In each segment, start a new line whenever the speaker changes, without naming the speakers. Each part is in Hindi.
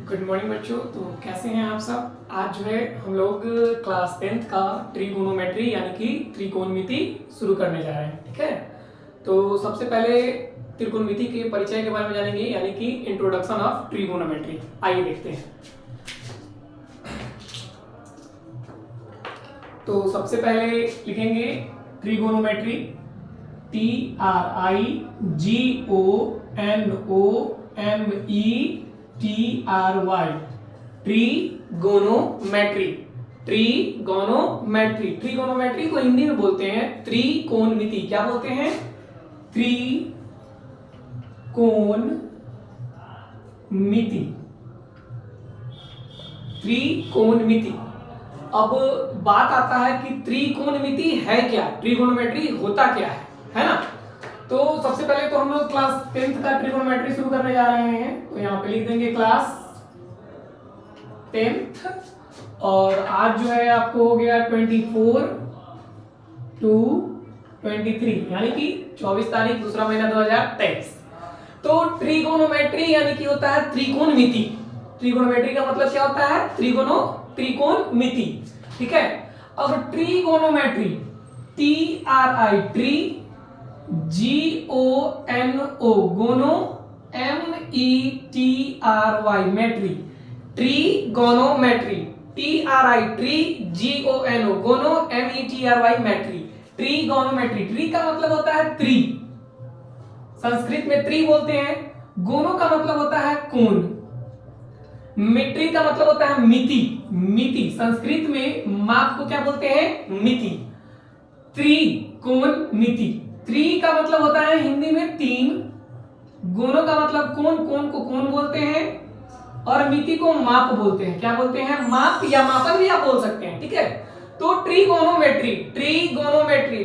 गुड मॉर्निंग बच्चों। तो कैसे हैं आप सब। आज जो है हम लोग क्लास 10th का ट्रिगोनोमेट्री यानी कि त्रिकोणमिति शुरू करने जा रहे हैं। ठीक है, तो सबसे पहले त्रिकोणमिति के परिचय के बारे में जानेंगे यानी कि इंट्रोडक्शन ऑफ ट्रिगोनोमेट्री। आइए देखते हैं। तो सबसे पहले लिखेंगे ट्रिगोनोमेट्री, TRIGONOMETRY, ट्रिगोनोमेट्री। ट्रिगोनोमेट्री को हिंदी में बोलते हैं त्रिकोणमिति। क्या बोलते हैं? त्रिकोणमिति। त्रिकोणमिति। अब बात आता है कि त्रिकोणमिति है क्या, ट्रिगोनोमेट्री होता क्या है ना। तो सबसे पहले तो हम लोग क्लास 10th का ट्रिगोनोमेट्री शुरू करने जा रहे हैं। तो यहाँ पे लिख देंगे क्लास 10th, और आज जो है आपको हो गया 24/2/23 यानी कि 24 तारीख दूसरा महीना 2023। तो ट्रिगोनोमेट्री यानी कि होता है त्रिकोणमिति। ट्रिगोनोमेट्री का मतलब क्या होता है? त्रिकोणमिति। ठीक है, अब ट्रिगोनोमेट्री TRI GONO गोनो METRY मेट्री। ट्रिगोनोमेट्री TRI GONO गोनो METRY मेट्री। ट्रिगोनोमेट्री। ट्री का मतलब होता है त्रि, संस्कृत में त्रि बोलते हैं। गोनो का मतलब होता है कोण। मेट्री का मतलब होता है मिति। मिति संस्कृत में माप को क्या बोलते हैं? मिति। त्रिकोणमिति। त्रि का मतलब होता है हिंदी में तीन, गोनो का मतलब कोण, कोण को कोण बोलते हैं, और मिति को माप बोलते हैं। क्या बोलते हैं? माप या मापन भी आप बोल सकते हैं। ठीक है, तो ट्रिगोनोमेट्री। ट्रिगोनोमेट्री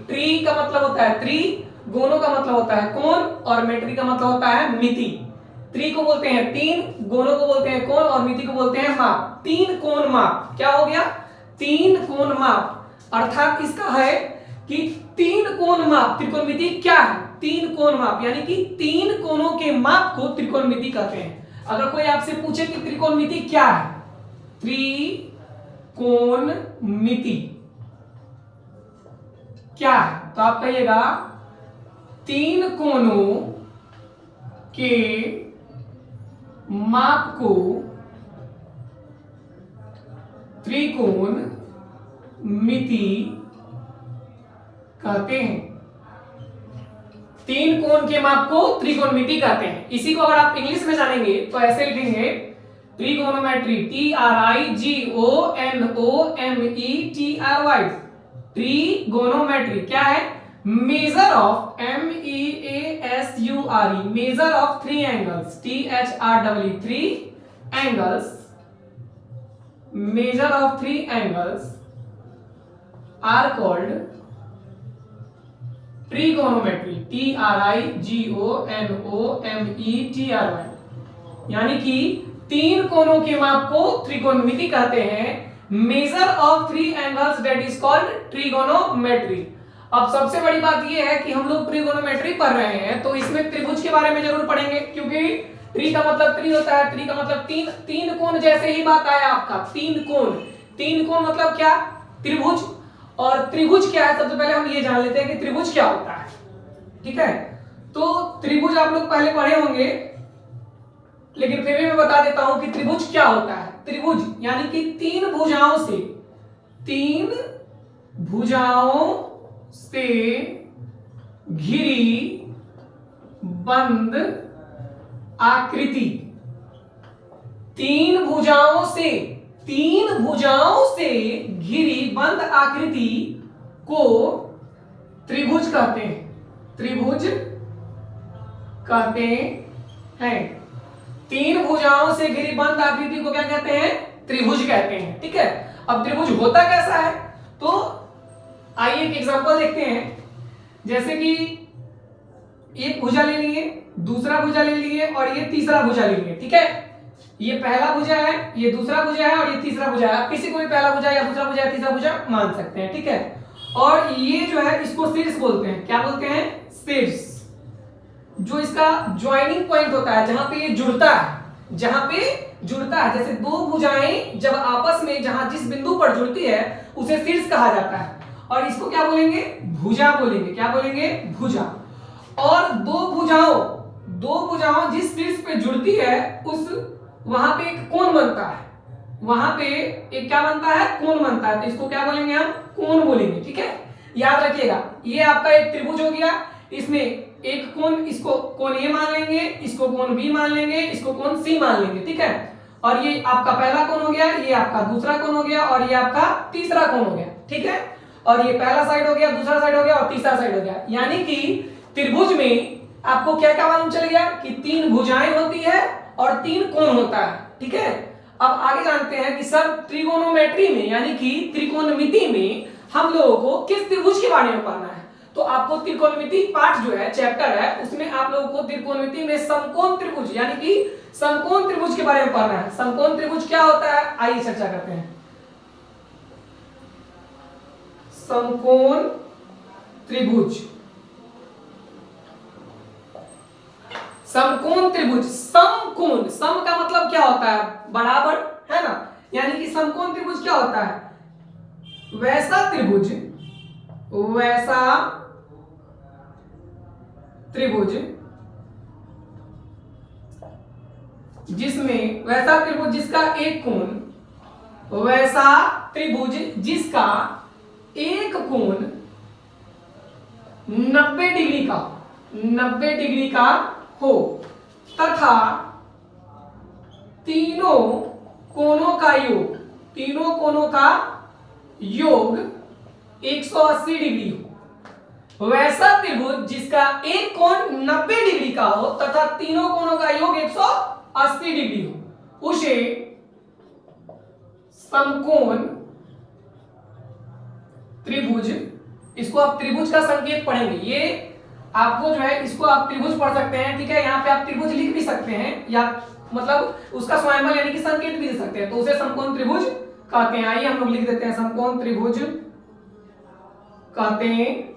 ट्री का मतलब होता है त्रि, गोनो का मतलब होता है कोण, और मेट्री का मतलब होता है मिति। त्रि को बोलते हैं तीन, गोनो को बोलते हैं कोण, और मिति को बोलते हैं माप। तीन कोण माप। क्या हो गया? तीन कोण माप। अर्थात इसका है कि तीन कोण माप। त्रिकोणमिति क्या है? तीन कोण माप, यानी कि तीन कोणों के माप को त्रिकोणमिति कहते हैं। अगर कोई आपसे पूछे कि त्रिकोणमिति क्या है, त्रिकोणमिति क्या है, तो आप कहिएगा तीन कोणों के माप को त्रिकोणमिति कहते हैं। तीन कोण के माप को त्रिकोणमिति कहते हैं। इसी को अगर आप इंग्लिश में जानेंगे तो ऐसे लिखेंगे ट्रिगोनोमेट्री TRIGONOMETRY। ट्रिगोनोमेट्री क्या है? Measure of MEASURE, major of three angles THREE, three angles, measure of three angles are called trigonometry TRIGONOMETRY, यानी कि तीन कोणों के माप को त्रिकोणमिति कहते हैं। Major of three angles that is called trigonometry. अब सबसे बड़ी बात यह है कि हम लोग ट्रिगोनोमेट्री पढ़ रहे हैं तो इसमें त्रिभुज के बारे में जरूर पढ़ेंगे, क्योंकि ट्री का मतलब त्रि होता है। ट्री का मतलब तीन, तीन कोण जैसे ही बात आया आपका तीन कोण। तीन कोण मतलब क्या? त्रिभुज। और त्रिभुज क्या है, सबसे पहले हम ये जान लेते हैं कि त्रिभुज क्या होता है। ठीक है, तो त्रिभुज आप लोग पहले पढ़े होंगे, लेकिन फिर भी मैं बता देता हूं कि त्रिभुज क्या होता है। त्रिभुज यानी कि तीन भुजाओं से घिरी बंद आकृति। तीन भुजाओं से घिरी बंद आकृति को त्रिभुज कहते हैं। त्रिभुज कहते हैं। तीन भुजाओं से घिरी बंद आकृति को क्या कहते हैं? त्रिभुज कहते हैं। ठीक है, अब त्रिभुज होता कैसा है, तो आइए एक एग्जांपल देखते हैं। जैसे कि एक भुजा ले लिए, दूसरा भुजा ले लिए, और ये तीसरा भुजा ले लिए। ठीक है, ये पहला भुजा है, ये दूसरा भुजा है, और ये तीसरा भुजा है। आप किसी को भी पहला भुजा या दूसरा भुजा या तीसरा भुजा मान सकते हैं। ठीक है, और ये जो है इसको शीर्ष बोलते हैं। क्या बोलते हैं? शीर्ष। जो इसका ज्वाइनिंग पॉइंट होता है, जहां पे ये जुड़ता है, जहां पे जुड़ता है, जैसे दो भुजाएं जब आपस में जहां जिस बिंदु पर जुड़ती है उसे शीर्ष कहा जाता है, और इसको क्या बोलेंगे? भुजा बोलेंगे। क्या बोलेंगे? भुजा। और दो भुजाओं जिस शीर्ष पे जुड़ती है उस वहां पे एक कोण बनता है, वहां पे एक क्या बनता है? कोण बनता है। तो इसको क्या बोलेंगे? हम कोण बोलेंगे। ठीक है, याद रखिएगा। ये आपका एक त्रिभुज हो गया, इसमें एक कोण, इसको कोण ए मान लेंगे, इसको कोण बी मान लेंगे, इसको कोण सी मान लेंगे। ठीक है, और ये आपका पहला कोण हो गया, ये आपका दूसरा कोण हो गया, और ये आपका तीसरा कोण हो गया। ठीक है, और ये पहला साइड हो गया, दूसरा साइड हो गया, और तीसरा साइड हो गया। यानी कि त्रिभुज में आपको क्या क्या मालूम चल गया कि तीन भुजाएं होती है और तीन कोण होता है। ठीक है, अब आगे जानते हैं कि सर त्रिगोनोमेट्री में यानी कि त्रिकोणमिति में हम लोगों को किस त्रिभुज के बारे में पढ़ना है। तो आपको त्रिकोणमिति पाठ जो है, चैप्टर है, उसमें आप लोगों को त्रिकोणमिति में समकोण त्रिभुज यानी कि समकोण त्रिभुज के बारे में पढ़ना है। समकोण त्रिभुज क्या होता है, आइए चर्चा करते हैं। समकोण त्रिभुज, समकोण त्रिभुज, समकोण, सम का मतलब क्या होता है? बराबर, है ना। यानी कि समकोण त्रिभुज क्या होता है? वैसा त्रिभुज, वैसा त्रिभुज जिसमें, वैसा त्रिभुज जिसका एक कोण, वैसा त्रिभुज जिसका एक कोण 90 डिग्री का, 90 डिग्री का हो तथा तीनों कोणों का योग, तीनों कोणों का योग 180 डिग्री हो। वैसा त्रिभुज जिसका एक कोण 90 डिग्री का हो तथा तीनों कोणों का योग 180 डिग्री हो, उसे समकोण त्रिभुज, इसको आप त्रिभुज का संकेत पढ़ेंगे। ये आपको जो है, इसको आप त्रिभुज पढ़ सकते हैं। ठीक है, यहाँ पे आप त्रिभुज लिख भी सकते हैं, या मतलब उसका स्वयंबल यानी कि संकेत भी दे सकते हैं, तो उसे समकोण त्रिभुज कहते हैं। आइए हम लोग लिख देते हैं, समकोण त्रिभुज कहते हैं।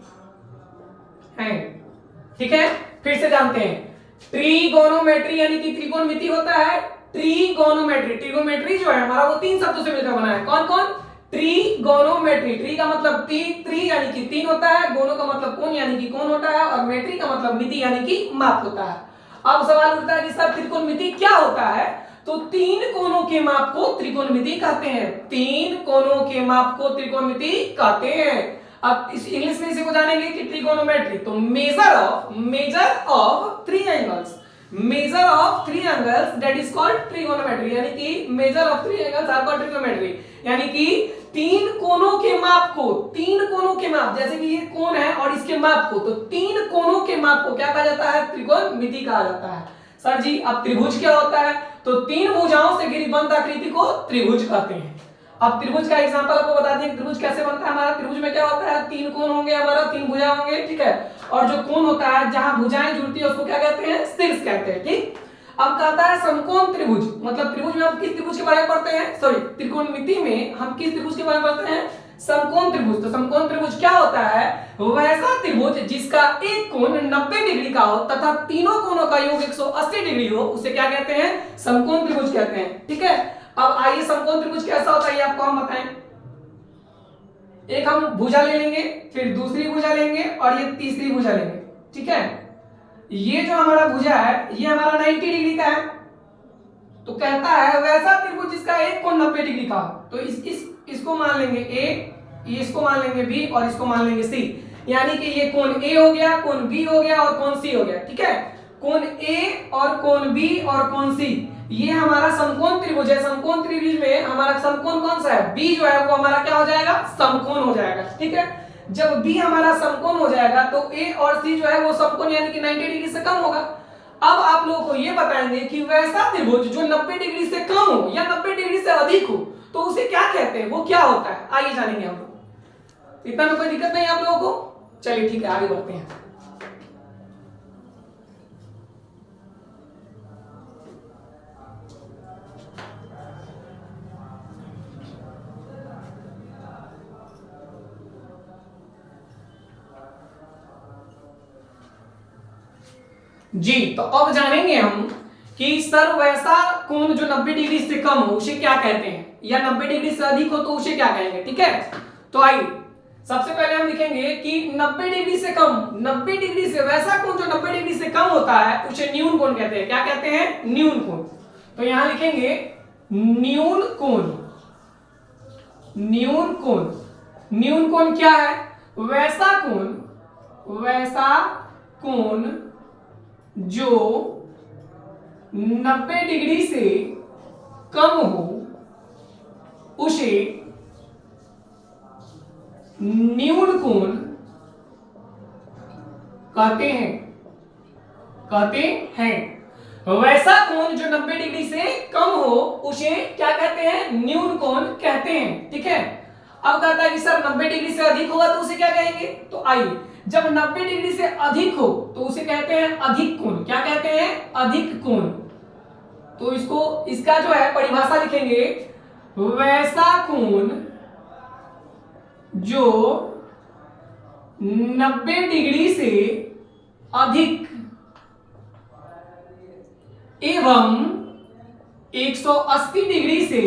ठीक है, फिर से जानते हैं, ट्रिगोनोमेट्री यानी कि त्रिकोणमिति होता है। ट्रिगोनोमेट्री, ट्रिगोनोमेट्री जो है हमारा वो तीन शब्दों से मिलकर बना है। कौन कौन? ट्रिगोनोमेट्री, ट्री का मतलब त्रि यानी कि तीन होता है, गोनो का मतलब कोण यानी कि कोण होता है, और मेट्री का मतलब मिति यानी कि माप होता है। अब सवाल उठता है कि सर त्रिकोणमिति क्या होता है? तो तीन कोणों के माप को त्रिकोणमिति कहते हैं। तीन कोणों के माप को त्रिकोणमिति कहते हैं। अब इस इंग्लिश में इसी को जानेंगे कि ट्रिगोनोमेट्री, तो measure of three angles, measure of three angles that is called trigonometry, यानी कि measure of three angles are called trigonometry, यानी कि तीन कोणों के माप को, तीन कोणों के माप, जैसे कि ये कोण है और इसके माप को, तो तीन कोणों के माप को क्या कहा जाता है? त्रिकोणमिति कहा जाता है। सर जी अब त्रिभुज क्या होता है? तो तीन भुजाओं से घिरी बंद आकृति को त्रिभुज कहते हैं। अब त्रिभुज का एग्जांपल आपको बता दें, त्रिभुज कैसे बनता है हमारा। त्रिभुज में क्या होता है? तीन कोण होंगे हमारा, तीन भुजा होंगे। ठीक है, और जो कोण होता है जहां भुजाएं जुड़ती है उसको क्या कहते हैं? शीर्ष कहते हैं। ठीक, अब कहता है समकोण त्रिभुज, मतलब त्रिभुज में हम किस त्रिभुज के बारे में पढ़ते हैं? सॉरी, त्रिकोणमिति में हम किस त्रिभुज के बारे में पढ़ते हैं? समकोण त्रिभुज। तो समकोण त्रिभुज क्या होता है? वैसा त्रिभुज जिसका एक कोण 90 डिग्री का हो तथा तीनों कोणों का योग 180 डिग्री हो, उसे क्या कहते हैं? समकोण त्रिभुज कहते हैं। ठीक है, अब आइए समकोण त्रिभुज कैसा होता है ये आपको हम बताएं। एक हम भुजा ले लेंगे, फिर दूसरी भुजा लेंगे, और ये तीसरी भुजा लेंगे। ठीक है, ये जो हमारा भुजा है ये हमारा 90 डिग्री का है, तो कहता है वैसा त्रिभुज जिसका एक कोण 90 डिग्री का हो, तो इसको मान लेंगे ए, इसको मान लेंगे बी, और इसको मान लेंगे सी। यानी कि ये कोण ए हो गया, कोण बी हो गया, और कोण सी हो गया। ठीक है, कोण ए और कोण बी और कोण सी, ये हमारा समकोण त्रिभुज है। समकोण त्रिभुज में हमारा समकोण कौन सा है? बी जो है वो हमारा क्या हो जाएगा? समकोण हो जाएगा। ठीक है, जब बी हमारा समकोण हो जाएगा तो ए और सी जो है वो समकोण यानी कि 90 डिग्री से कम होगा। अब आप लोगों को ये बताएंगे कि वैसा त्रिभुज जो 90 डिग्री से कम हो या 90 डिग्री से अधिक हो, तो उसे क्या कहते हैं, वो क्या होता है? आइए जानेंगे हम लोग। इतना में कोई दिक्कत नहीं आप लोगों को? चलिए ठीक है, आगे बढ़ते हैं। जी, तो अब जानेंगे हम कि सर वैसा कोण जो 90 डिग्री से कम हो उसे क्या कहते हैं, या 90 डिग्री से अधिक हो तो उसे क्या कहेंगे। ठीक है, तो आइए सबसे पहले हम लिखेंगे कि 90 डिग्री से कम, 90 डिग्री से वैसा कोण जो 90 डिग्री से कम होता है उसे न्यून कोण कहते हैं। क्या कहते हैं? न्यून कोण। तो यहां लिखेंगे न्यून कोण। न्यून कोण, न्यून कोण क्या है? वैसा कोण, वैसा कोण जो 90 डिग्री से कम हो उसे न्यून कोण कहते हैं, कहते हैं। वैसा कोण जो 90 डिग्री से कम हो उसे क्या कहते हैं? न्यून कोण कहते हैं। ठीक है, अब कहता है कि सर 90 डिग्री से अधिक होगा तो उसे क्या कहेंगे। तो आइए, जब 90 डिग्री से अधिक हो तो उसे कहते हैं अधिक कोण। क्या कहते हैं? अधिक कोण। तो इसको, इसका जो है परिभाषा लिखेंगे, वैसा कोण जो 90 डिग्री से अधिक एवं 180 डिग्री से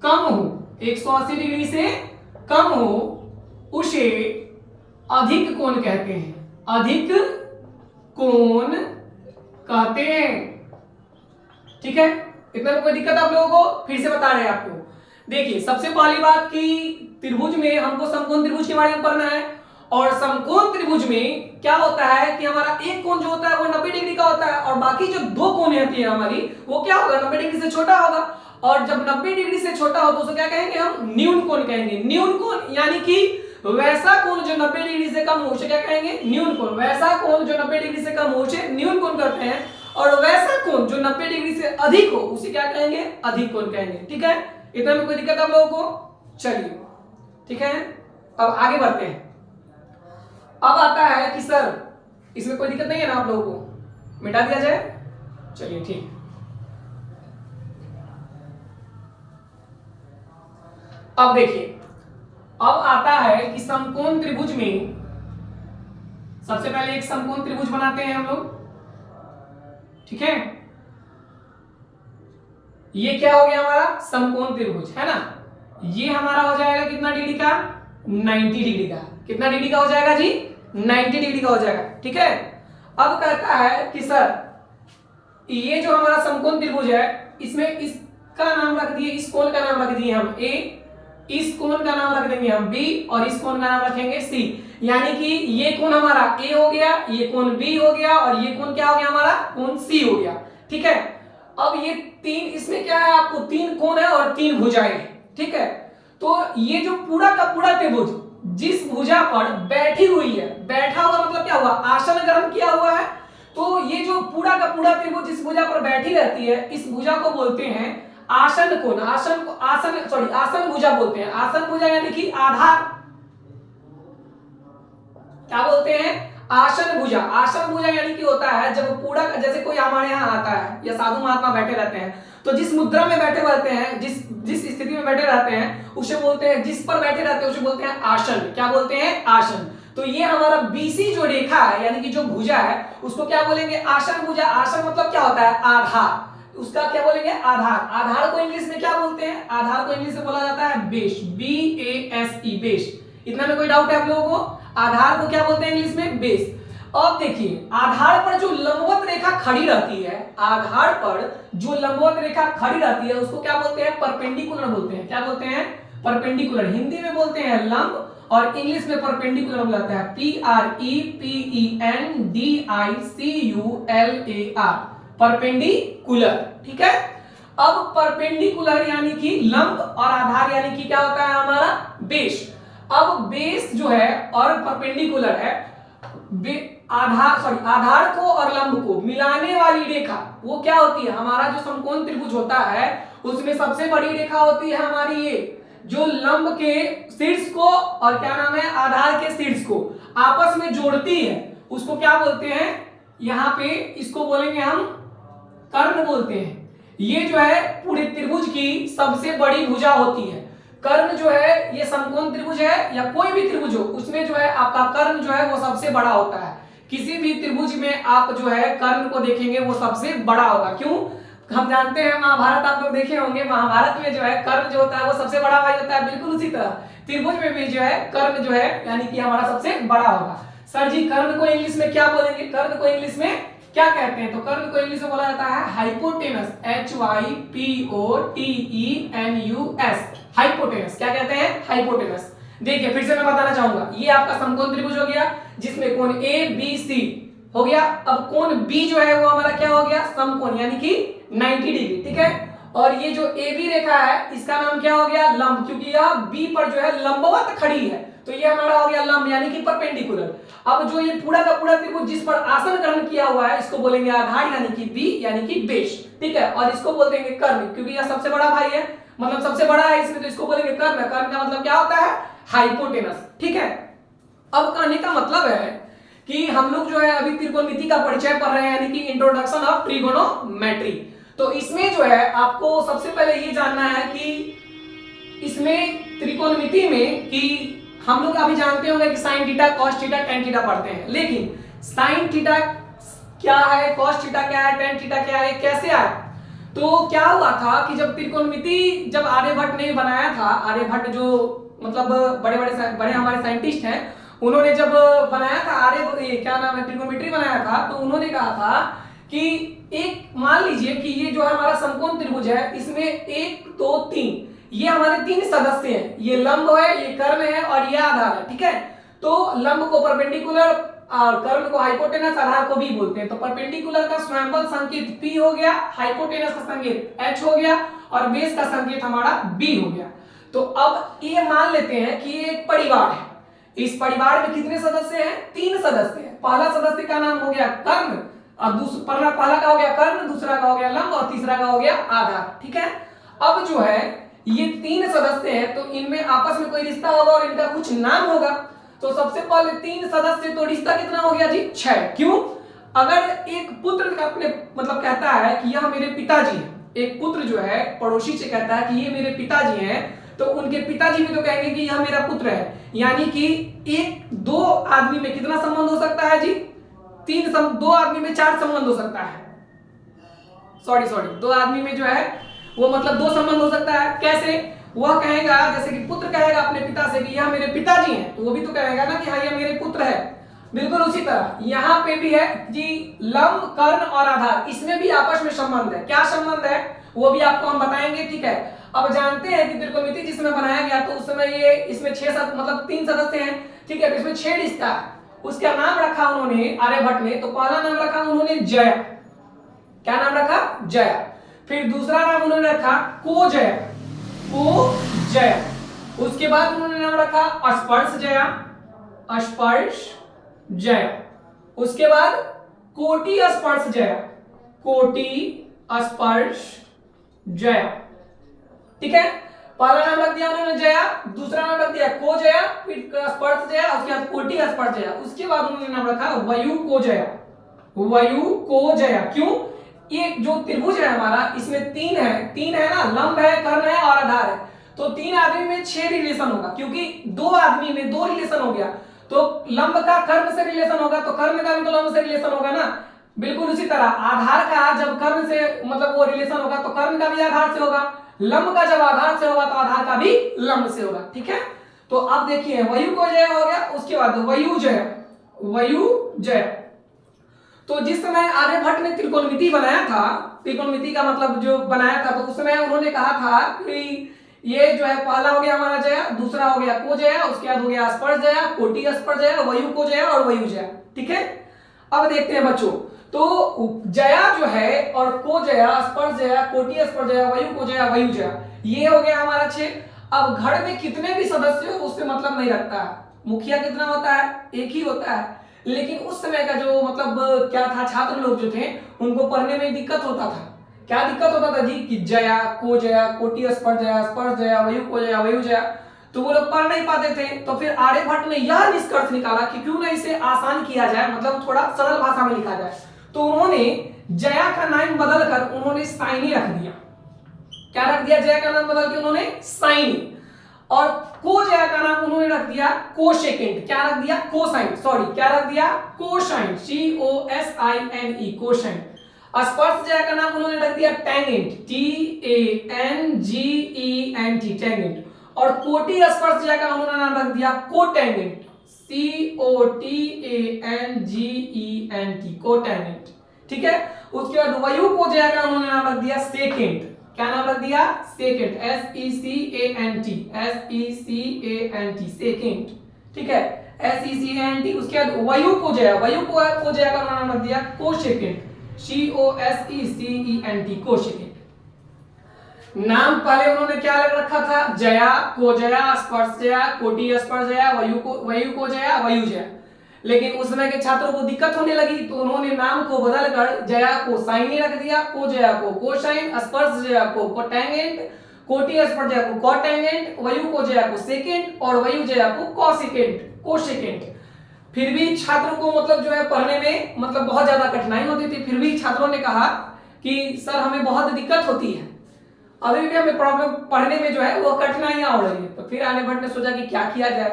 कम हो, 180 डिग्री से कम हो उसे अधिक कोण कहते हैं। अधिक कोण कहते हैं। ठीक है, इतना में कोई दिक्कत आप लोगों को? फिर से बता रहे हैं आपको। देखिए, सबसे पहली बात कि त्रिभुज में हमको समकोण त्रिभुज के बारे में पढ़ना है, और समकोण त्रिभुज में क्या होता है कि हमारा एक कोण जो होता है वो 90 डिग्री का होता है, और बाकी जो दो कोण होती है हमारी वो क्या होगा? 90 डिग्री से छोटा होगा। और जब 90 डिग्री से छोटा हो तो उसे क्या कहेंगे हम? न्यून कोण कहेंगे। न्यून कोण यानी कि वैसा कोण जो 90 डिग्री से कम हो उसे क्या कहेंगे? न्यून कोण। वैसा कोण जो 90 डिग्री से कम हो उसे न्यून कोण कहते हैं, और वैसा कोण जो 90 डिग्री से अधिक हो उसे क्या कहेंगे? अधिक कोण कहेंगे। ठीक है, इतना में कोई दिक्कत आप लोगों को? चलिए, ठीक है, अब आगे बढ़ते हैं। अब आता है कि सर इसमें कोई दिक्कत नहीं है ना आप लोगों को? मिटा दिया जाए? चलिए ठीक। अब देखिए, अब आता है कि समकोण त्रिभुज में सबसे पहले एक समकोण त्रिभुज बनाते हैं हम लोग। ठीक है, ये क्या हो गया हमारा? समकोण त्रिभुज है ना। ये हमारा हो जाएगा कितना डिग्री का? 90 डिग्री का। कितना डिग्री का हो जाएगा जी? 90 डिग्री का हो जाएगा। ठीक है, अब कहता है कि सर ये जो हमारा समकोण त्रिभुज है इसमें इसका नाम रख दिए, इस कोण का नाम रख दिए हम A, इस कोण का नाम रख देंगे हम B, और इस कोण का नाम रखेंगे C। यानी कि ये कोण हमारा A हो गया, ये कोण B हो गया, और ये कोण क्या हो गया हमारा? कोण C हो गया। ठीक है, अब ये तीन, इसमें क्या है आपको? तीन कोण है और तीन भुजाएं। ठीक है, तो ये जो पूरा का पूरा त्रिभुज जिस भुजा पर बैठी हुई है, बैठा हुआ मतलब क्या हुआ? आसन ग्रहण किया हुआ है। तो ये जो पूरा का पूरा त्रिभुज जिस भुजा पर बैठी रहती है इस भुजा को बोलते हैं आसन कोण। आसन को आसन भुजा बोलते हैं। आसन भुजा यानी कि आधार, क्या बोलते हैं? आसन भुजा। आसन भुजा यानी कि होता है जब पूरा, जैसे कोई हमारे यहाँ आता है या साधु महात्मा बैठे रहते हैं तो जिस मुद्रा में बैठे रहते हैं, जिस स्थिति में बैठे रहते हैं उसे बोलते हैं, जिस पर बैठे रहते हैं उसे बोलते हैं आसन। क्या बोलते हैं? आसन। तो ये हमारा बीसी जो रेखा है यानी कि जो भुजा है उसको क्या बोलेंगे? आसन भुजा। आसन मतलब क्या होता है? आधार। उसका क्या बोलेंगे? आधार। आधार को इंग्लिश में क्या बोलते हैं? आधार को इंग्लिश में बोला जाता है बेस। BASE, base. इतना में कोई डाउट है आप लोगों को? आधार को क्या बोलते हैं इंग्लिश में? बेस। अब देखिए, आधार पर जो लंबवत रेखा खड़ी रहती है, आधार पर जो लंबवत रेखा खड़ी रहती है उसको क्या बोलते हैं? परपेंडिकुलर बोलते हैं। क्या बोलते हैं? परपेंडिकुलर। हिंदी में बोलते हैं लंब, और इंग्लिश में परपेंडिकुलर बोला जाता है PREPENDICULAR, परपेंडिकुलर। ठीक है, अब परपेंडिकुलर यानी कि लंब, और आधार यानी कि क्या होता है हमारा? बेस। अब बेस जो है और परपेंडिकुलर है, आधार को और लंब को मिलाने वाली रेखा वो क्या होती है? हमारा जो समकोण त्रिभुज होता है उसमें सबसे बड़ी रेखा होती है हमारी ये, जो लंब के शीर्ष को और क्या नाम है? आधार के शीर्ष को आपस में जोड़ती है, उसको क्या बोलते हैं? यहाँ पे इसको बोलेंगे हम कर्ण बोलते हैं। ये जो है पूरे त्रिभुज की सबसे बड़ी भुजा होती है। कर्ण जो है, ये समकोण त्रिभुज है या कोई भी त्रिभुज हो उसमें जो है आपका कर्ण जो है वो सबसे बड़ा होता है। किसी भी त्रिभुज में आप जो है कर्ण को देखेंगे वो सबसे बड़ा होगा। क्यों? हम जानते हैं महाभारत आप लोग देखे होंगे, महाभारत में जो है कर्ण जो होता है वो सबसे बड़ा भाई होता है। बिल्कुल उसी तरह त्रिभुज में भी जो है कर्ण जो है यानी कि हमारा सबसे बड़ा होगा। सर जी कर्ण को इंग्लिश में क्या बोलेंगे? कर्ण को इंग्लिश में क्या कहते हैं? तो कर्ण को इंग्लिश में बोला जाता है हाइपोटेनस, HYPOTENUS, हाइपोटेनस। क्या कहते हैं? हाइपोटेनस। देखिए फिर से मैं बताना चाहूंगा, ये आपका समकोण त्रिभुज हो गया जिसमें कोण ABC हो गया। अब कोण B जो है वो हमारा क्या हो गया? समकोण यानी कि 90 डिग्री, ठीक है। और ये जो AB रेखा है इसका नाम क्या हो गया? लंब, क्योंकि यह B पर जो है लंबवत खड़ी है, तो ये हमारा हो गया लंब यानी कि परपेंडिकुलर। अब जो ये पूरा का पूरा त्रिभुज जिस पर आसन ग्रहण किया हुआ है इसको बोलेंगे आधार यानी कि B यानी कि बेस, ठीक है। और इसको बोलते हैं कर्ण, क्योंकि यह सबसे बड़ा भाई है, मतलब सबसे बड़ा है इसमें, तो इसको बोलेंगे कर्ण। कर्ण का मतलब क्या होता है? हाइपोटेनस, ठीक है। अब कहने का मतलब है कि हम लोग जो है अभी त्रिकोणमिति का परिचय पढ़ रहे हैं यानी कि इंट्रोडक्शन ऑफ ट्रिगोनोमेट्री। तो इसमें जो है आपको सबसे पहले ये जानना है कि इसमें त्रिकोणमिति में कि हम लोग अभी जानते होंगे कि sine theta, cos theta, tan theta पढ़ते हैं, लेकिन साइन थीटा क्या है, कॉस थीटा क्या है, टेन थीटा क्या है, कैसे आया? तो क्या हुआ था कि जब त्रिकोणमिति जब आर्यभट्ट ने बनाया था, आर्यभट्ट जो मतलब बड़े हमारे साइंटिस्ट हैं, उन्होंने जब बनाया था आर्य क्या नाम है ट्रिगोनोमेट्री बनाया था, तो उन्होंने कहा था कि एक मान लीजिए कि ये जो है हमारा समकोण त्रिभुज है, इसमें 1 2 3 ये हमारे 3 सदस्य हैं, ये लंब है, ये कर्ण है और ये आधार है, ठीक है। तो लंब को परपेंडिकुलर और कर्ण को हाइपोटेनस, आधार को भी बोलते हैं। तो परपेंडिकुलर का स्वयंबल संकेत P हो गया, हाइपोटेनस का संकेत H हो गया और बेस का संकेत हमारा B हो गया। तो अब ये मान लेते हैं कि ये एक परिवार है, इस परिवार में कितने सदस्य हैं? 3 सदस्य हैं। पहला सदस्य का नाम हो गया कर्ण और पहला का हो गया कर्ण, दूसरा का हो गया लंब और तीसरा का हो गया आधार, ठीक है। अब जो है ये 3 सदस्य हैं, तो इनमें आपस में कोई रिश्ता होगा और इनका कुछ नाम होगा। तो सबसे पहले 3 सदस्य, तो रिश्ता कितना हो गया जी? 6। क्यों? अगर एक पुत्र अपने मतलब कहता है कि यह मेरे पिताजी हैं, एक पुत्र जो है पड़ोसी से कहता है कि ये मेरे पिताजी हैं, तो उनके पिताजी भी तो कहेंगे कि यह मेरा पुत्र है। यानी कि 2 आदमी में कितना संबंध हो सकता है जी? 2 आदमी में 4 संबंध हो सकता है। सॉरी 2 आदमी में जो है वो मतलब 2 संबंध हो सकता है। कैसे? वह कहेगा, जैसे कि पुत्र कहेगा अपने पिता से कि यह मेरे पिताजी हैं, तो वो भी तो कहेगा ना कि हाँ यह मेरे पुत्र है। बिल्कुल उसी तरह यहाँ पे भी है जी, लंब, कर्ण और आधार, इसमें भी आपस में संबंध है। क्या संबंध है वो भी आपको हम बताएंगे, ठीक है। अब जानते हैं कि त्रिकोणमिति जिस समय बनाया गया तो उस समय ये इसमें 6 मतलब 3 सदस्य हैं, ठीक है। तो इसमें 6 रिश्ता है। उसका नाम रखा उन्होंने आर्यभट्ट ने, तो पहला नाम रखा उन्होंने जया। क्या नाम रखा? जया। फिर दूसरा नाम उन्होंने रखा कोजया, कोजया। उसके बाद उन्होंने नाम रखा स्पर्श जया, स्पर्श जया। उसके बाद कोटि स्पर्श जया, कोटि स्पर्श जया, ठीक है। पहला नाम रख दिया उन्होंने जया, दूसरा नाम रख दिया को जया, फिर स्पर्श जया, उसके बाद कोटि स्पर्श जया। उसके बाद उन्होंने नाम रखा वयु को जया, वयु को जया। क्यों? ये जो त्रिभुज है हमारा, इसमें 3 है ना, लंब है, कर्ण है और आधार है। तो 3 आदमी में 6 रिलेशन होगा, क्योंकि 2 आदमी में 2 रिलेशन हो गया। तो लंब का कर्ण से रिलेशन होगा तो कर्ण का भी तो लंब से रिलेशन होगा ना। बिल्कुल उसी तरह आधार का जब कर्ण से मतलब वो रिलेशन होगा तो कर्ण का भी आधार से होगा, लंब का जब आधार से होगा तो आधार का भी लंब से होगा, ठीक है। तो अब देखिए वयु को जय हो गया, उसके बाद वयु जय, वयु जय। तो जिस समय आर्यभट्ट ने त्रिकोणमिति बनाया था, त्रिकोणमिति का मतलब जो बनाया था, तो उस समय उन्होंने कहा था कि ये जो है पहला हो गया हमारा जया, दूसरा हो गया को जया, उसके बाद हो गया स्पर्श जया, कोटि स्पर्श जया, वयु को जया और वयु जया, ठीक है। अब देखते हैं बच्चों, तो जया जो है और को जया, स्पर्श जया, कोटि स्पर्श जया, वयु को जया, वयु जया, ये हो गया हमारा 6। अब घर में कितने भी सदस्य हो उससे मतलब नहीं रखता है, मुखिया कितना होता है? एक ही होता है। लेकिन उस समय का जो मतलब क्या था, छात्र लोग जो थे उनको पढ़ने में दिक्कत होता था। क्या दिक्कत होता था जी? कि जया, को जया, कोटि स्पर्श जया, वयु को जया, वयु जया, तो वो लोग पढ़ नहीं पाते थे। तो फिर आर्यभट्ट ने यह निष्कर्ष निकाला कि क्यों ना इसे आसान किया जाए, मतलब थोड़ा सरल भाषा में लिखा जाए। तो उन्होंने जया का नाम बदलकर उन्होंने साइनी रख दिया। क्या रख दिया? जया का नाम बदल के उन्होंने साइनी। और को जया का नाम उन्होंने रख दिया कोसेकेंट, क्या रख दिया कोसाइन, सॉरी क्या रख दिया कोसाइन, COSINE कोसाइन। स्पर्शज्या का नाम उन्होंने रख दिया टेंजेंट, TANGENT टेंजेंट। और कोटि स्पर्शज्या का उन्होंने नाम रख दिया कोटेंजेंट, COTANGENT कोटेंजेंट। ठीक है, उसके बाद वायुकोज्या का उन्होंने नाम रख दिया सेकेंट, क्या नाम रख दिया सेकेंट, SECANT सेकेंट। ठीक है, SECANT। उसके बाद वायुकोज्या का नाम रख दिया कोसेकेंट, COSECENT कोसेकेंट। नाम पहले उन्होंने क्या लग रखा था, जया, कोजया, स्पर्शजया, कोटि स्पर्शजया, वायुकोजया, वायुजया। लेकिन उस समय के छात्रों को दिक्कत होने लगी तो उन्होंने नाम को बदलकर जया को साइनी रख दिया, कोजया को कोसाइन, स्पर्शजया को कोटेंजेंट, कोटि स्पर्शजया को कोटेंजेंट, वायुकोजया को सेकेंट और वायुजया को कोसेकेंट। फिर भी छात्रों को मतलब जो है पढ़ने में मतलब बहुत ज्यादा कठिनाई होती थी। फिर भी छात्रों ने कहा कि सर हमें बहुत दिक्कत होती है, अभी भी हमें प्रॉब्लम पढ़ने में जो है वो कठिनाइयां हो रही है। तो फिर आर्यभट्ट ने सोचा कि क्या किया जाए,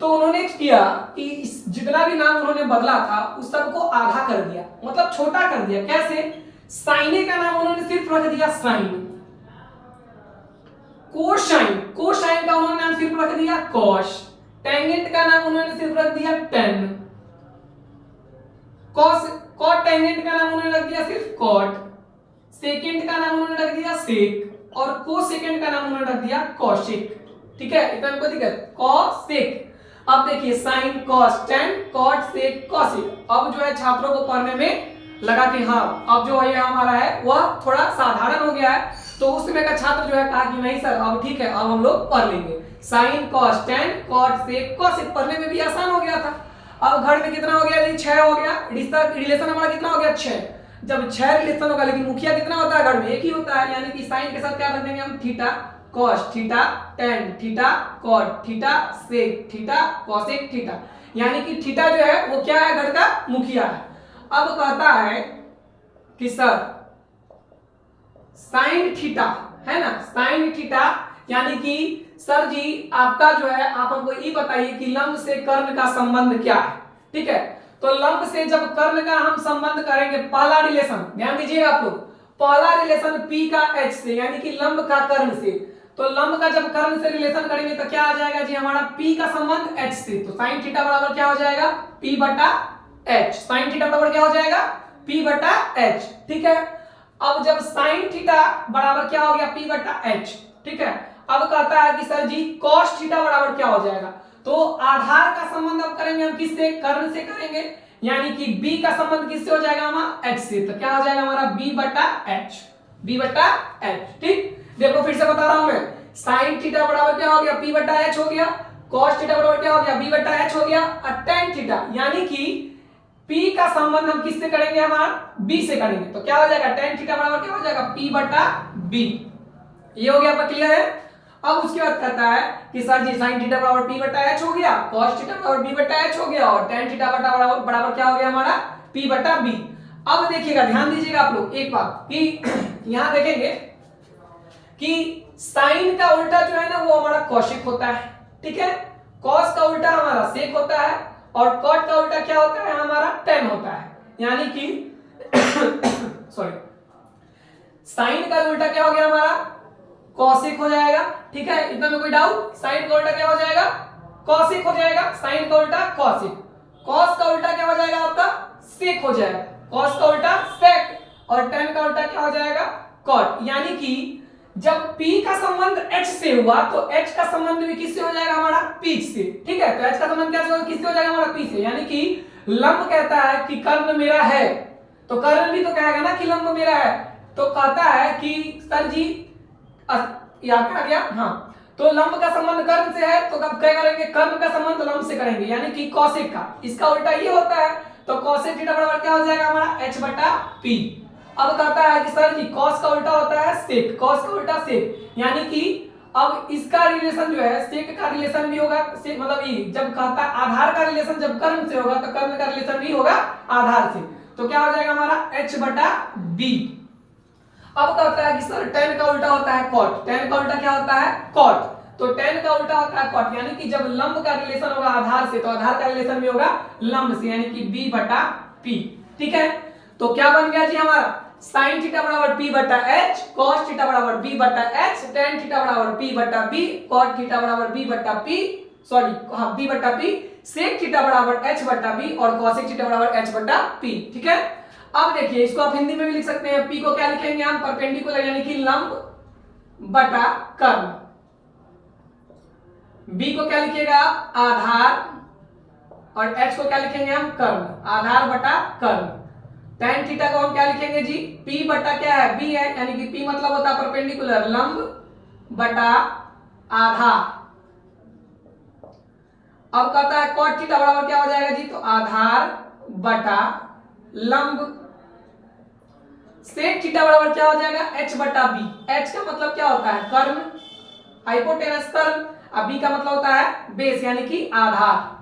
तो उन्होंने किया कि जितना भी नाम उन्होंने बदला था उस सबको आधा कर दिया, मतलब छोटा कर दिया। कैसे, साइने का नाम उन्होंने सिर्फ रख दिया साइन, कोसाइन का उन्होंने नाम सिर्फ रख दिया कॉस, टेंजेंट का नाम उन्होंने सिर्फ रख दिया टेन, कॉट टेंजेंट का नाम उन्होंने रख दिया सिर्फ कॉट, सेकेंड का नाम उन्होंने रख दिया सेक और कोसेकेंट का नाम उन्होंने रख दिया कॉसेक। ठीक है, इतना कोई दिक्कत, कॉसेक। अब देखिए साइन, कॉस, टेन, कॉट, सेक, कॉसेक। अब जो है छात्रों को पढ़ने में लगा कि हाँ अब जो है हमारा है वह थोड़ा साधारण हो गया है। तो उस समय का छात्र जो है कहा कि नहीं सर अब ठीक है, अब हम लोग पढ़ लेंगे। साइन, कॉस, टेन, कॉट, सेक, कॉसेक पढ़ने में भी आसान हो गया था। अब घर में कितना हो गया जी, 6 हो गया। रिश्ता रिलेशन हमारा कितना हो गया 6। जब 6 रिलेशन होगा लेकिन मुखिया कितना होता है घर में, एक ही होता है, यानी कि साइन के साथ क्या रख देंगे हम, theta, cos, theta, tan, theta, cot, theta, sec, theta, cosec, theta. यानी कि थीटा जो है वो क्या है, घर का मुखिया है। अब कहता है कि सर साइन थीटा है ना, साइन थीटा यानी कि सर जी आपका जो है आप हमको ये बताइए कि लंब से कर्ण का संबंध क्या है। ठीक है, तो लंब से जब कर्ण का हम संबंध करेंगे, पहला रिलेशन ध्यान दीजिएगा आप लोग, पहला रिलेशन P का H से यानी कि लंब का कर्ण से। तो लंब का जब कर्ण से रिलेशन करेंगे तो क्या आ जाएगा जी हमारा P का संबंध H से। तो साइन थीटा बराबर क्या हो जाएगा, P बटा H। साइन थीटा बराबर क्या हो जाएगा, P बटा H। ठीक है, अब जब साइन थीटा बराबर क्या हो गया, P बटा H। ठीक है, अब कहता है कि सर जी cos थीटा बराबर क्या हो जाएगा। तो आधार का संबंध अब करेंगे हम किससे, कर्ण से करेंगे, यानी कि B का संबंध किससे हो जाएगा हमारा H से। तो क्या हो जाएगा हमारा B बटा H, B बटा H। ठीक, देखो फिर से बता रहा हूं मैं, साइन थीटा बराबर क्या हो गया, P बटा H हो गया, cos थीटा बराबर क्या हो गया, B बटा H हो गया, और tan थीटा यानी कि P का संबंध हम किससे करेंगे, हमारा B से करेंगे। तो क्या हो जाएगा, tan थीटा बराबर क्या हो जाएगा, P बटा B। ये हो गया आपका क्लियर है। अब उसके बाद कहता है कि सर जी sin थीटा बराबर P बटा H हो गया, cos थीटा बराबर B बटा H हो गया और tan थीटा बराबर क्या हो गया हमारा P बटा B। अब देखिएगा ध्यान दीजिएगा आप लोग एक बात कि यहां देखेंगे कि sin का उल्टा जो है ना वो हमारा cosec होता है। ठीक है, cos का उल्टा हमारा sec होता है और cot का उल्टा क्या होता है हमारा tan होता है। यानी कि सॉरी, sin का उल्टा क्या हो गया हमारा कॉसेक हो जाएगा। ठीक है, इतना में कोई डाउट, साइन का उल्टा क्या हो जाएगा, कॉसेक हो जाएगा, साइन का उल्टा कॉसेक, कॉस का उल्टा क्या हो जाएगा आपका सेक हो जाएगा, कॉस का उल्टा सेक और tan का उल्टा क्या हो जाएगा कॉट। यानी कि जब P का संबंध H से हुआ तो H का संबंध भी किससे हो जाएगा हमारा P से। ठीक है, तो H का संबंध क्या किससे हो जाएगा हमारा P से। यानी कि लंब कहता है कि कर्ण मेरा है तो कर्ण भी तो कहेगा ना कि लंब मेरा है। तो कहता है कि सर जी यहाँ पे आ गया, हाँ, तो लंब का संबंध कर्ण से है तो कब क्या करेंगे, कर्ण का संबंध लंब से करेंगे, यानी कि कॉसेक का। इसका उल्टा ये होता है तो कॉसेक थीटा बराबर क्या हो जाएगा हमारा H बटा P। अब कहता है कि सर जी कॉस का उल्टा होता है सेक, कॉस का उल्टा सेक, यानी कि अब इसका रिलेशन जो है सेक का रिलेशन भी होगा, सेक मतलब ये जब कहता है आधार का रिलेशन जब कर्ण से होगा तो कर्ण का रिलेशन भी होगा आधार से। तो क्या हो जाएगा हमारा H बटा B। अब कहता है कि सर tan का उल्टा होता है cot, tan का उल्टा क्या होता है cot। तो tan का उल्टा होता है cot, यानी कि जब लंब का रिलेशन होगा आधार से तो आधार का रिलेशन भी होगा लंब से, यानी कि b बटा p। ठीक है, तो क्या बन गया जी हमारा sin थीटा बराबर p बटा h, cos थीटा बराबर b बटा h, tan थीटा बराबर p बटा b, cot थीटा बराबर b बटा p, सॉरी हाँ b बटा p, sec थीटा बराबर h बटा b और cosec थीटा बराबर h बटा p। ठीक है, अब देखिए इसको आप हिंदी में भी लिख सकते हैं। p को क्या लिखेंगे हम, परपेंडिकुलर यानी कि लंब बटा कर्ण। b को क्या लिखिएगा आप, आधार, और h को क्या लिखेंगे हम, कर्ण, आधार बटा कर्ण। tan थीटा को हम क्या लिखेंगे जी, p बटा क्या है, b है, यानी कि p मतलब होता है परपेंडिकुलर लंब बटा आधार। अब कहता है cot थीटा बराबर क्या हो जाएगा जी, तो आधार बटा लंब। sec थीटा बराबर क्या हो जाएगा, h बटा b। h का मतलब क्या होता है, कर्ण, हाइपोटेनस कर्ण, और b का मतलब होता है बेस यानी कि आधार।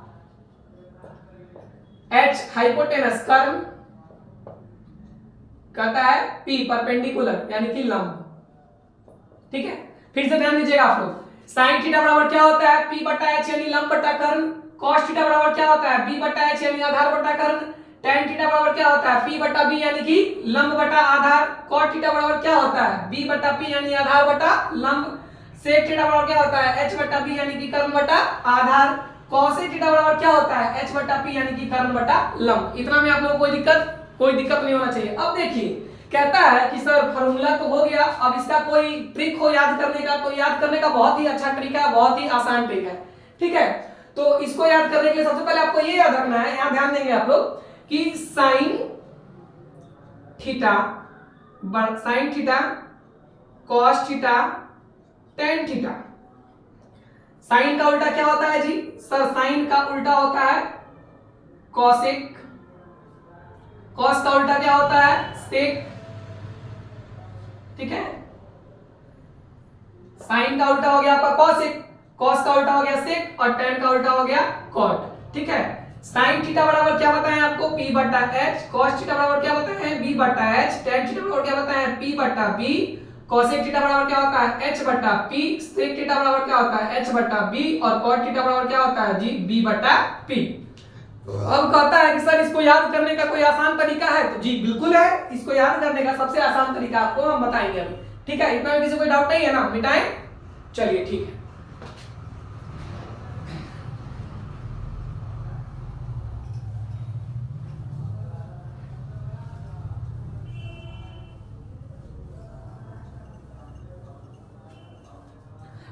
h हाइपोटेनस कर्ण, कहता है p परपेंडिकुलर यानी कि लंब। ठीक है, फिर से ध्यान दीजिएगा आप लोग। sin थीटा बराबर क्या होता है, p बटा h यानी लंब बटा कर्ण। cos थीटा बराबर क्या होता है, b बटा h यानी आधार बटा कर्ण। tan थीटा बराबर क्या होता है, p बटा b यानी कि लंब बटा आधार। cot थीटा बराबर क्या होता है, b बटा p यानी आधार बटा लंब। sec थीटा बराबर क्या होता है, h बटा b यानी कि कर्ण बटा आधार। cosec थीटा बराबर क्या होता है, h बटा p यानी कि कर्ण बटा लंब। इतना में आप लोगों को कोई दिक्कत नहीं होना चाहिए। अब देखिए कहता है कि सर फॉर्मूला तो हो गया, अब इसका कोई ट्रिक हो याद करने का, तो याद करने का बहुत ही अच्छा तरीका है, बहुत ही आसान ट्रिक है। ठीक है, तो इसको याद करने के लिए सबसे पहले आपको ये याद रखना है, यहां ध्यान देंगे आप लोग कि sin theta cos theta tan theta. Sine का उल्टा क्या होता है जी, सर साइन का उल्टा होता है cosec, cos का उल्टा क्या होता है, sec। ठीक है, साइन का उल्टा हो गया आपका cosec, cos का उल्टा हो गया sec और tan का उल्टा हो गया cot। ठीक है, sin थीटा बराबर क्या बताएं आपको, p बटा h, cos थीटा बराबर क्या बताएं, b बटा h, tan थीटा बराबर क्या बताएं, p बटा b, cosec थीटा बराबर क्या होता है, h बटा p, sec थीटा बराबर क्या होता है, h बटा b और cot थीटा बराबर क्या होता है जी, b बटा p। अब कहता है कि सर इसको याद करने का कोई आसान तरीका है, तो जी बिल्कुल है, इसको याद करने का सबसे आसान तरीका आपको हम बताएंगे अभी। ठीक है, इतना में किसी कोई डाउट नहीं है ना, मिटाएं, चलिए ठीक है।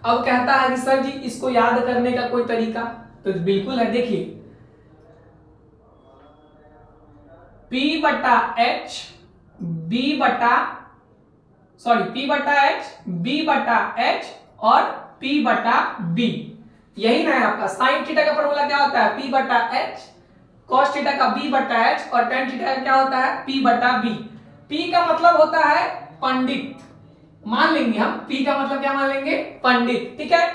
अब कहता है कि सर जी इसको याद करने का कोई तरीका, तो बिल्कुल है, देखिए p बटा h b बटा p बटा h b बटा h और p बटा b, यही ना है आपका। साइन थीटा का फॉर्मूला क्या होता है, p बटा h, cos थीटा का b बटा h और tan थीटा का क्या होता है, p बटा b। p का मतलब होता है पंडित, मान लेंगे हम, p का मतलब क्या मान लेंगे, पंडित। ठीक है,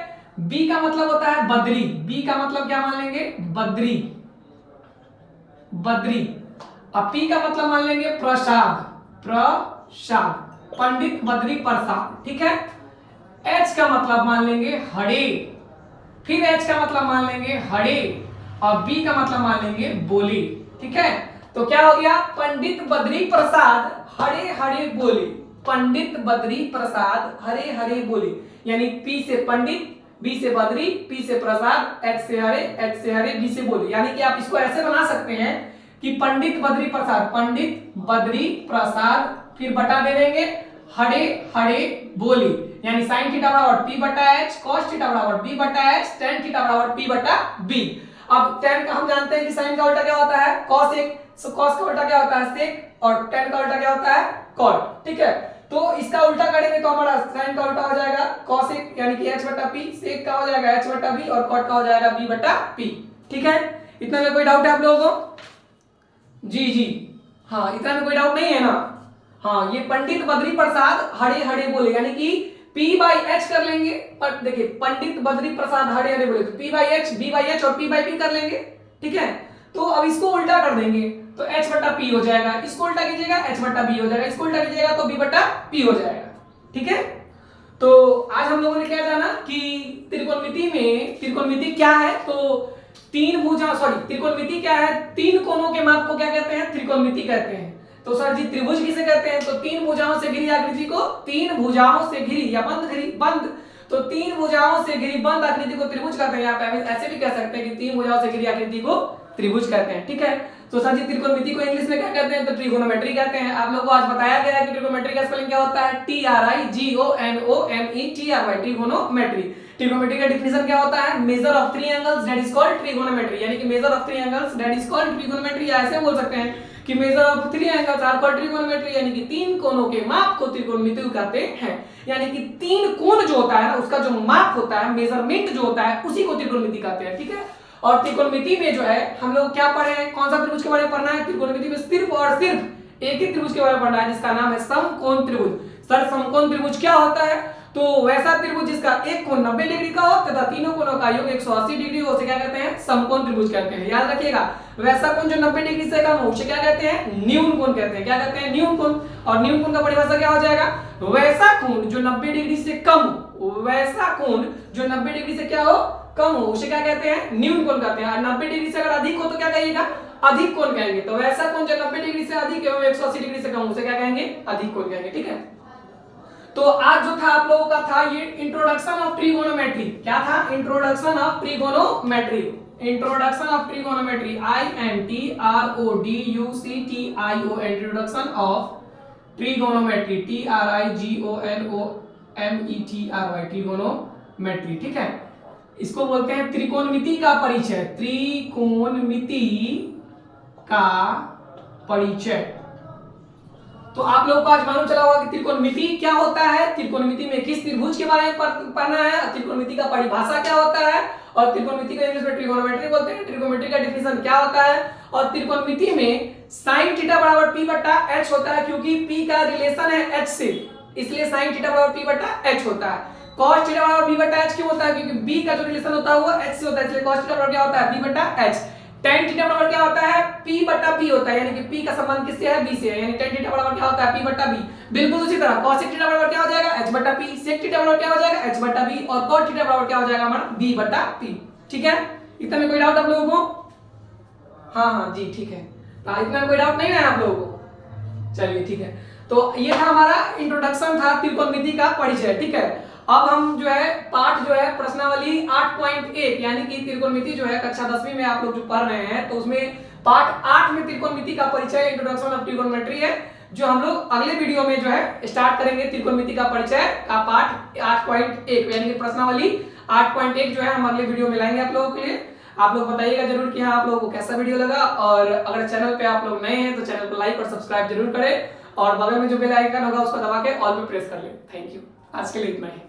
b का मतलब होता है बद्री, b का मतलब क्या मान लेंगे, बद्री, बद्री। अब p का मतलब मान लेंगे प्रसाद, प्रसाद, पंडित बद्री प्रसाद। ठीक है, h का मतलब मान लेंगे हरे, फिर h का मतलब मान लेंगे हरे और b का मतलब मान लेंगे बोले। ठीक है, तो क्या हो गया, पंडित बद्री प्रसाद हरे हरे बोले, पंडित बद्री प्रसाद हरे हरे बोले, यानी p से पंडित, b से बद्री, p से प्रसाद, h से हरे, b से बोले। यानी कि आप इसको ऐसे बना सकते हैं कि पंडित बद्री प्रसाद, पंडित बद्री प्रसाद, फिर बटा दे देंगे हरे हरे बोले, यानी साइन थीटा बराबर p बटा h, cos थीटा बराबर b बटा h, tan थीटा बराबर p बटा b। अब tan का हम जानते हैं कि साइन का उल्टा क्या होता है, cos एक, cos का उल्टा क्या होता है, sec, और tan का उल्टा क्या होता है, cot। ठीक है, तो इसका उल्टा करेंगे तो हमारा साइन का उल्टा हो जाएगा cos एक यानी कि h बटा p, sec का हो जाएगा h बटा b और cot का हो जाएगा b बटा p। ठीक है, इतना में कोई डाउट है आप लोगों को, जी जी हाँ, इतना में कोई डाउट नहीं है ना। हाँ, ये पंडित बद्री प्रसाद हरे हरे बोले, यानी कि p बाई h कर लेंगे, पर देखिए पंडित बद्री प्रसाद हरे हरे बोले तो p by h, b by h और p बाई b कर लेंगे। ठीक है, तो अब इसको उल्टा कर देंगे तो h बटा p हो जाएगा, इसको उल्टा कीजिएगा h बटा b हो जाएगा, इसको उल्टा कीजिएगा तो b बटा p हो जाएगा। ठीक है, तो आज हम लोगों ने क्या जाना कि त्रिकोणमिति क्या है। तो त्रिकोणमिति क्या है, तीन कोनों के माप को क्या कहते हैं, त्रिकोणमिति कहते हैं। तो सर जी त्रिभुज किसे कहते हैं, तो तीन भुजाओं से घिरी आकृति को, तीन भुजाओं से घिरी या बंद, तो तीन भुजाओं से घिरी बंद आकृति को त्रिभुज कहते हैं। आप ऐसे भी कह सकते हैं कि तीन भुजाओं से घिरी आकृति को त्रिभुज कहते हैं, ठीक है। तो सर जी त्रिकोणमिति को इंग्लिश में क्या कहते हैं, तो ट्रिगोनोमेट्री कहते हैं। आप लोगों को आज बताया गया है कि ट्रिगोनोमेट्री का स्पेलिंग क्या होता है, TRIGONOMETRY, ट्रिगोनोमेट्री। ट्रिगोनोमेट्री का डिफिनेशन क्या होता है, measure of three angles that is called trigonometry, यानी कि measure of three angles that is called trigonometry. ऐसे बोल सकते हैं कि measure of three angles are called trigonometry, यानी कि तीन कोनों के माप को त्रिकोणमिति कहते हैं। यानी कि तीन कोण जो होता है ना, उसका जो माप होता है, मेजरमेंट जो होता है, उसी को त्रिकोणमिति कहते हैं, ठीक है। और त्रिकोणमिति में जो है हम लोग क्या पढ़े हैं, कौन सा त्रिभुज के बारे में पढ़ना है, त्रिकोणमिति में सिर्फ और सिर्फ एक ही त्रिभुज के बारे में पढ़ना है, जिसका नाम है समकोण त्रिभुज। सर समकोण त्रिभुज क्या होता है, तो वैसा त्रिभुज जिसका एक कोण 90 डिग्री का हो तथा तीनों कोणों का योग 180 डिग्री हो, उसे क्या कहते हैं, समकोण त्रिभुज कहते हैं। याद रखिएगा, वैसा कोण जो 90 डिग्री से कम हो उसे क्या कहते हैं, न्यून कोण कहते हैं। क्या कहते हैं, न्यून कोण। और न्यून कोण का परिभाषा क्या हो जाएगा, वैसा कोण जो 90 डिग्री से कम, वैसा कोण जो 90 डिग्री से क्या हो, कम हो, उसे क्या कहते हैं, न्यून कोण कहते हैं। 90 डिग्री से अगर अधिक हो तो क्या कहिएगा, अधिक कोण कहेंगे। तो वैसा कोण जो 90 डिग्री से अधिक है, 180 डिग्री से कम, उसे क्या कहेंगे, अधिक कोण कहेंगे, ठीक है। तो आज जो था आप लोगों का था ये इंट्रोडक्शन ऑफ ट्रिगोनोमेट्री। क्या था, introduction of trigonometry, introduction of trigonometry, INTRODUCTION, introduction of trigonometry, TRIGONOMETRY, trigonometry, ठीक है। इसको बोलते हैं त्रिकोणमिति का परिचय, त्रिकोणमिति का परिचय। तो आप लोगों को आज मालूम चला होगा कि त्रिकोणमिति क्या होता है, त्रिकोणमिति में किस त्रिभुज के बारे में पढ़ना है, त्रिकोणमिति का परिभाषा क्या होता है, और त्रिकोणमिति को इंग्लिश में ट्रिगोनोमेट्री बोलते हैं। ट्रिगोनोमेट्री का डिफिनेशन क्या होता है, और त्रिकोणमिति में sin थीटा बराबर p बटा h होता है, क्योंकि p का रिलेशन है h से, इसलिए sin थीटा बराबर p बटा h होता है। cos थीटा बराबर b बटा h क्यों होता है, क्योंकि b का जो रिलेशन होता है वो h से होता है, इसलिए cos थीटा बराबर क्या होता है, b बटा h। tan थीटा बराबर क्या होता है, p बटा p होता है, यानी कि p का संबंध किससे है, b से है, यानी tan थीटा बराबर क्या होता है, p बटा b। बिल्कुल उसी तरह cos थीटा बराबर क्या हो जाएगा, h बटा p, sec थीटा बराबर क्या हो जाएगा, h बटा b, और cot थीटा बराबर क्या हो जाएगा हमारा, b बटा p, ठीक है। इतना में कोई डाउट आप लोगों को, हाँ जी ठीक है, इतना में कोई डाउट नहीं है आप लोगों को, चलिए ठीक है। तो ये था हमारा इंट्रोडक्शन था त्रिकोणमिति का परिचय, ठीक है। अब हम जो है पाठ जो है प्रश्नावली 8.1 यानी कि त्रिकोणमिति जो है कक्षा 10वीं में आप लोग जो पढ़ रहे हैं, तो उसमें पाठ 8 में त्रिकोणमिति का परिचय, इंट्रोडक्शन ऑफ ट्रिगोनोमेट्री है, जो हम लोग अगले वीडियो में जो है स्टार्ट करेंगे। त्रिकोणमिति का परिचय का पाठ 8.1 यानी कि प्रश्नावली 8.1 जो है हम अगले वीडियो में लाएंगे आप लोगों के लिए। आप लोग बताइएगा जरूर कि हाँ आप लोगों को कैसा वीडियो लगा, और अगर चैनल पे आप लोग नए हैं तो चैनल को लाइक और सब्सक्राइब जरूर करें, और बगल में जो बेल आइकन होगा उसको दबा के ऑल पे प्रेस कर लें। थैंक यू, आज के लिए इतना ही।